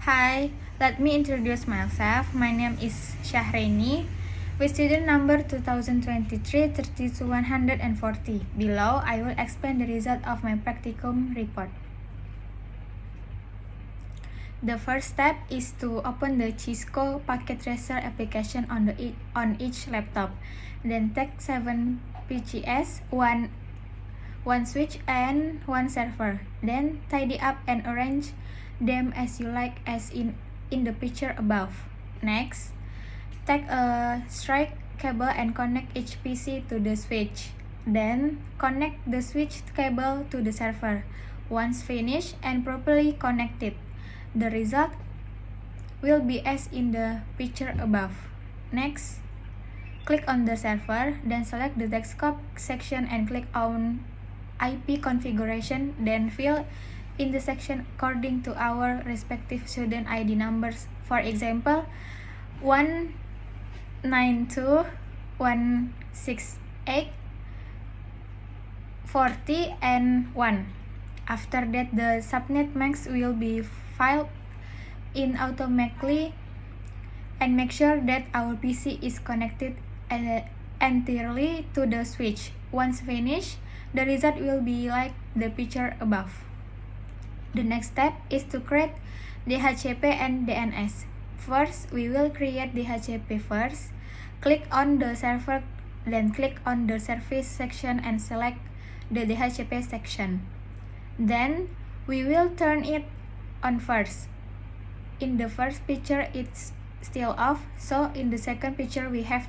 Hi, let me introduce myself. My name is Syahrini, with student number 2023-32-140. Below, I will explain the result of my practicum report. The first step is to open the Cisco Packet Tracer application on each laptop. Then take 7 PCS, one switch and one server. Then tidy up and arrange them as you like as in the picture above. Next, take a strike cable and connect each PC to the switch. Then connect the switch cable to the server. Once finished and properly connected, the result will be as in the picture above. Next, click on the server, then select the desktop section and click on IP configuration, then fill in the section according to our respective student ID numbers. For example, 192.168.40 and 1. After that, the subnet mask will be filed in automatically, and make sure that our PC is connected entirely to the switch. Once finished, the result will be like the picture above. The next step is to create DHCP and DNS. First, we will create DHCP first. Click on the server, then click on the service section and select the DHCP section. Then, we will turn it on first. In the first picture, it's still off, so in the second picture, we have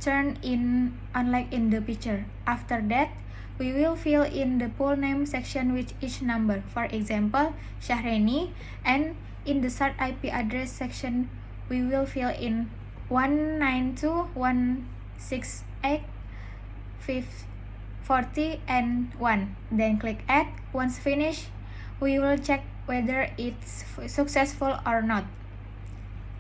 turned in on like in the picture. After that, we will fill in the full name section with each number. For example, Syahrini, and in the start IP address section, we will fill in 192.168.40 and 1. Then click add. Once finished, we will check whether it's successful or not.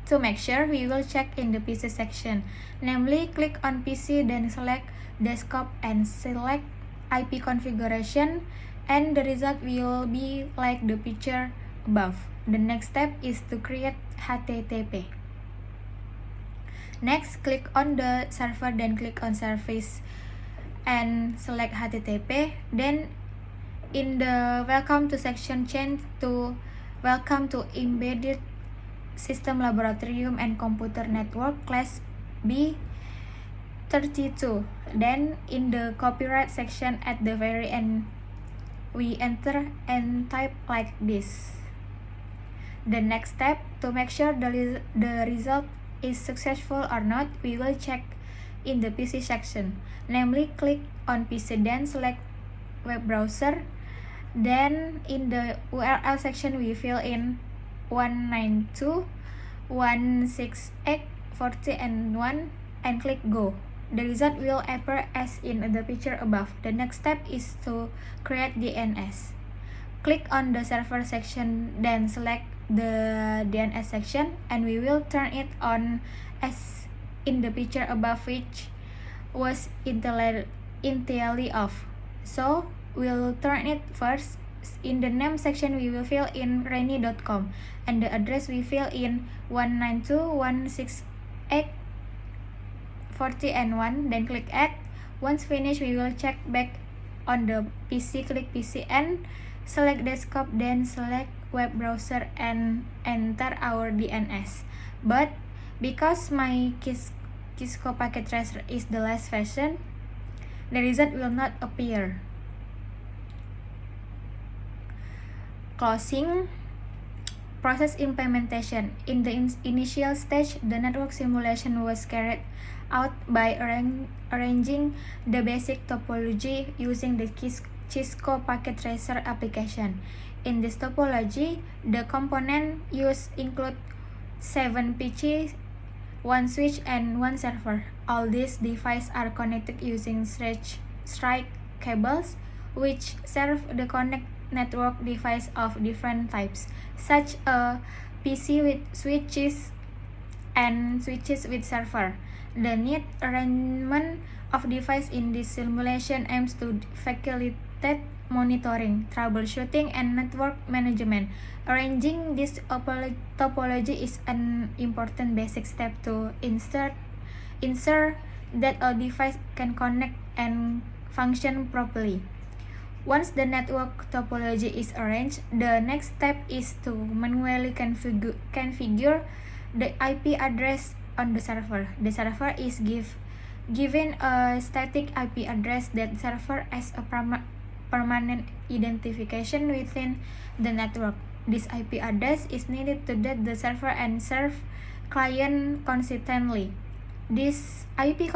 To make sure, we will check in the PC section, namely click on PC, then select desktop and select IP configuration, and the result will be like the picture above. The next step is to create HTTP. Next, click on the server, then click on service and select HTTP. Then in the welcome to section, change to welcome to embedded system laboratorium and computer network class B32. Then in the copyright section at the very end, we enter and type like this. The next step, to make sure the result is successful or not, we will check in the PC section, namely click on PC, then select web browser. Then in the URL section, we fill in 192.168.40 and 1 and click go. The result will appear as in the picture above. The next step is to create DNS. Click on the server section, then select the DNS section, and we will turn it on as in the picture above, which was entirely off. So we'll turn it first. In the name section, we will fill in rainy.com, and the address we fill in 192.168.40 and 1, then click add. Once finished, we will check back on the PC, click PC and select desktop, then select web browser and enter our DNS. But because my Cisco Packet Tracer is the last version, the result will not appear. Closing. Process implementation. In the initial stage, the network simulation was carried out by arranging the basic topology using the Cisco Packet Tracer application. In this topology, the component used include 7 PC, 1 switch, and 1 server. All these devices are connected using strike cables, which serve the connect network device of different types, such a PC with switches and switches with server. The neat arrangement of devices in this simulation aims to facilitate monitoring, troubleshooting, and network management. Arranging this topology is an important basic step to ensure that a device can connect and function properly. Once the network topology is arranged, the next step is to manually configure the IP address on the server. The server is given a static IP address that serves as a permanent identification within the network. This IP address is needed to date the server and serve client consistently. This IP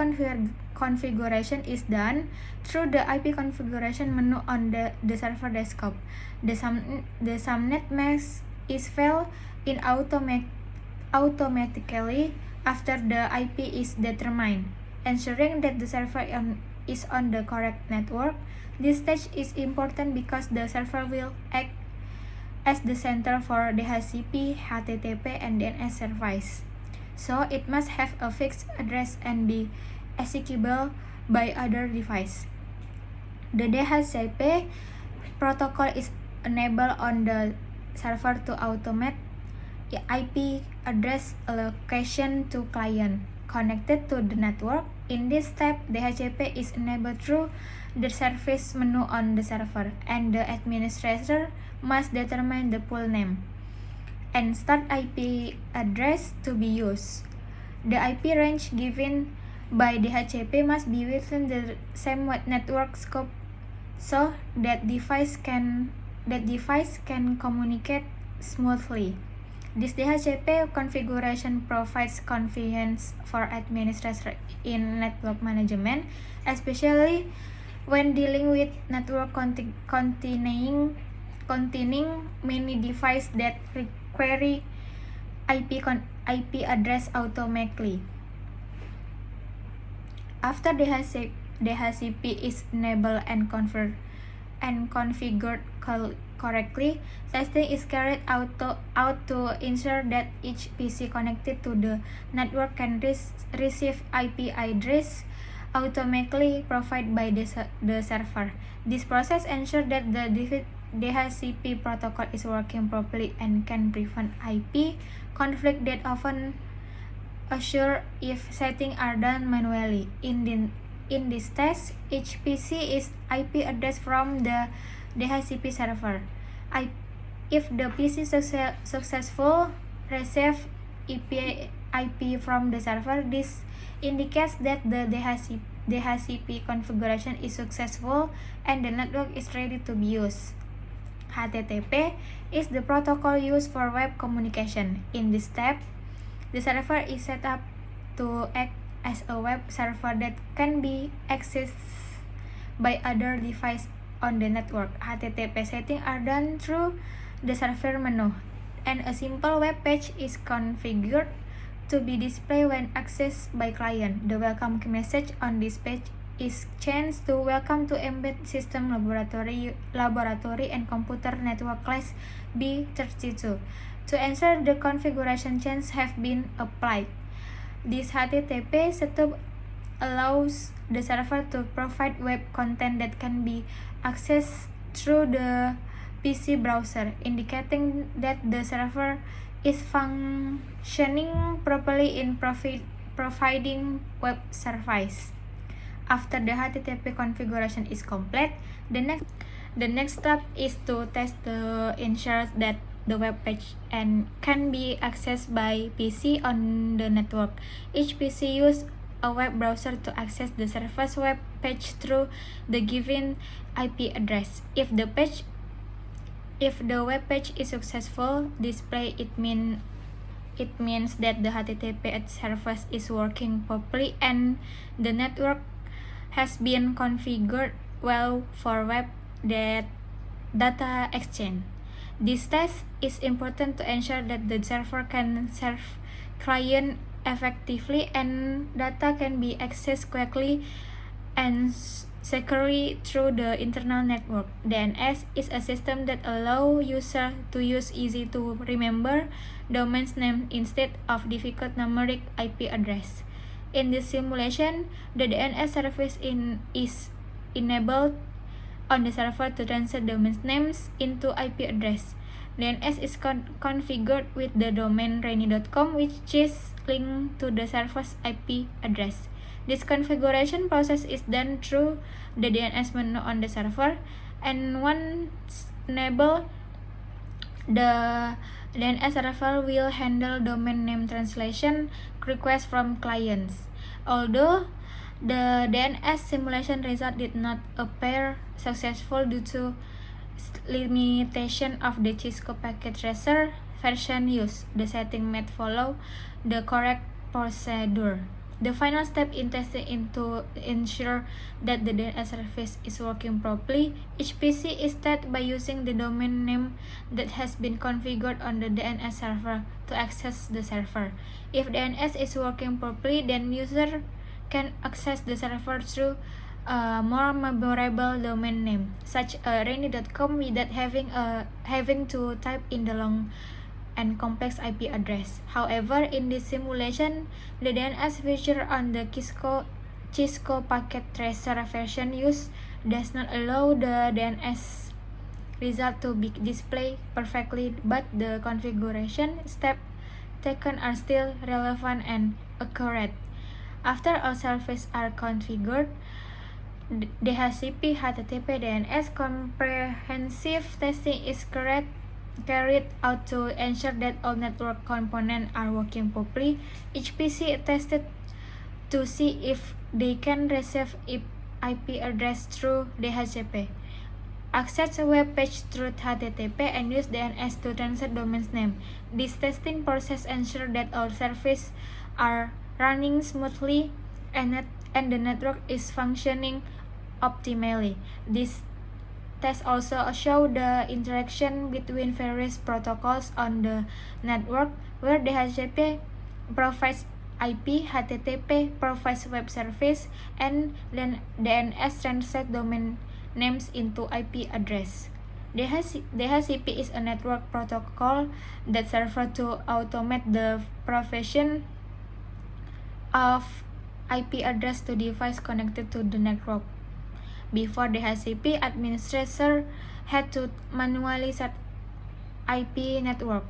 configuration is done through the IP configuration menu on the server desktop. The subnet mask is filled in automatically after the IP is determined, ensuring that the server is on the correct network. This stage is important because the server will act as the center for DHCP, HTTP, and DNS service. So it must have a fixed address and be executable by other device. The DHCP protocol is enabled on the server to automate the IP address allocation to client connected to the network. In this step, DHCP is enabled through the service menu on the server, and the administrator must determine the pool name and start IP address to be used. The IP range given by DHCP must be within the same network scope so that device can communicate smoothly. This DHCP configuration provides convenience for administrators in network management, especially when dealing with network containing many devices that require IP address automatically. After DHCP is enabled and configured correctly, testing is carried out to ensure that each PC connected to the network can receive IP address automatically provided by the server. This process ensures that the DHCP protocol is working properly and can prevent IP conflict that often occur if settings are done manually. In this test, each PC is IP address from the DHCP server. If the PC successful receive IP from the server, this indicates that the DHCP configuration is successful and the network is ready to be used. HTTP is the protocol used for web communication. In this step, the server is set up to act as a web server that can be accessed by other devices on the network. HTTP settings are done through the server menu, and a simple web page is configured to be displayed when accessed by client. The welcome message on this page is changed to Welcome to Embedded System Laboratory and Computer Network Class B32 to ensure the configuration changes have been applied. This HTTP setup allows the server to provide web content that can be accessed through the PC browser, indicating that the server is functioning properly in providing web service. After the HTTP configuration is complete, the next step is to test to ensure that the web page can be accessed by PC on the network. Each PC uses a web browser to access the server's web page through the given IP address. If the web page is successful display, it means that the HTTP service is working properly and the network has been configured well for web data exchange. This test is important to ensure that the server can serve client effectively and data can be accessed quickly and securely through the internal network. DNS is a system that allows users to use easy to remember domain name instead of difficult numeric IP address. In this simulation, the DNS service is enabled on the server to transfer domain names into IP address. DNS is configured with the domain rainy.com, which is linked to the server's IP address. This configuration process is done through the DNS menu on the server, and once enabled, the DNS server will handle domain name translation requests from clients. Although the DNS simulation result did not appear successful due to limitation of the Cisco Packet Tracer version used, the setting might follow the correct procedure. The final step in testing is to ensure that the DNS service is working properly. Each PC is tested by using the domain name that has been configured on the DNS server to access the server. If DNS is working properly, then user can access the server through a more memorable domain name, such as rainy.com, without having to type in the long and complex IP address. However, in this simulation, the DNS feature on the Cisco Packet Tracer version used does not allow the DNS result to be displayed perfectly, but the configuration steps taken are still relevant and accurate. After all services are configured, DHCP HTTP DNS comprehensive testing is carried out to ensure that all network components are working properly. Each PC is tested to see if they can receive IP address through DHCP, access a web page through HTTP, and use DNS to transfer domain name. This testing process ensures that all services are running smoothly and the network is functioning optimally. This tests also show the interaction between various protocols on the network, where DHCP provides IP, HTTP provides web service, and then DNS translates domain names into IP address. DHCP is a network protocol that serves to automate the provision of IP address to devices connected to the network. Before DHCP, administrator had to manually set IP network.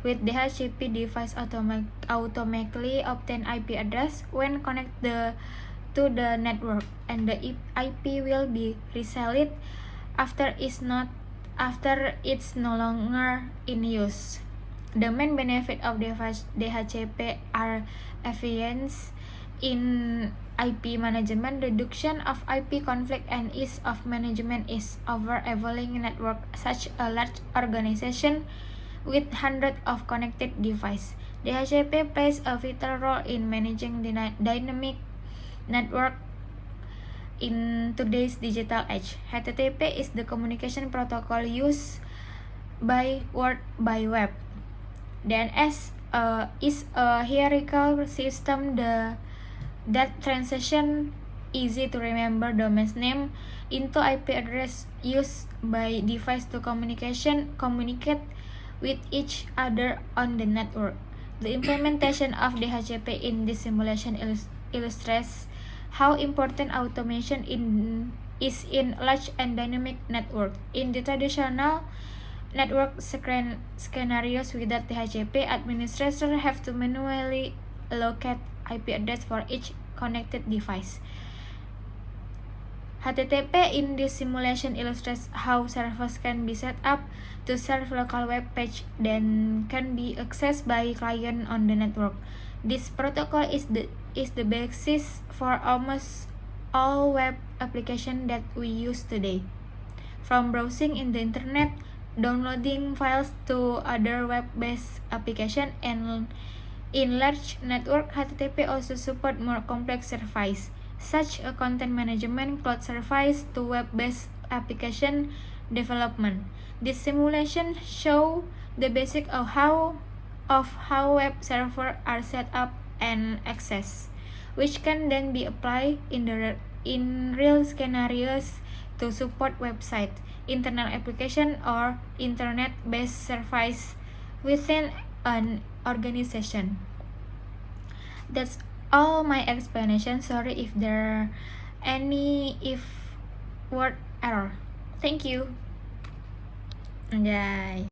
With DHCP, device automatically obtain IP address when connected to the network, and the IP will be reset after it's no longer in use. The main benefit of DHCP are efficiency in IP management, reduction of IP conflict, and ease of management is over evolving network such a large organization with hundreds of connected devices. DHCP plays a vital role in managing the dynamic network in today's digital age. HTTP is the communication protocol used by World Wide Web. DNS is a hierarchical system that transition easy to remember domain name into IP address used by device to communicate with each other on the network. The implementation of DHCP in this simulation illustrates how important automation is in large and dynamic network. In the traditional network scenarios without DHCP, administrators have to manually allocate IP address for each connected device. HTTP in this simulation illustrates how servers can be set up to serve local web page that can be accessed by clients on the network. This protocol is the basis for almost all web applications that we use today. From browsing in the internet, downloading files to other web-based applications, and in large network, HTTP also support more complex services, such as content management, cloud service, to web-based application development. This simulation shows the basics of how web servers are set up and accessed, which can then be applied in real scenarios to support website, internal application, or internet-based service within an organization. That's all my explanation. Sorry if there are any word error. Thank you. Anjay.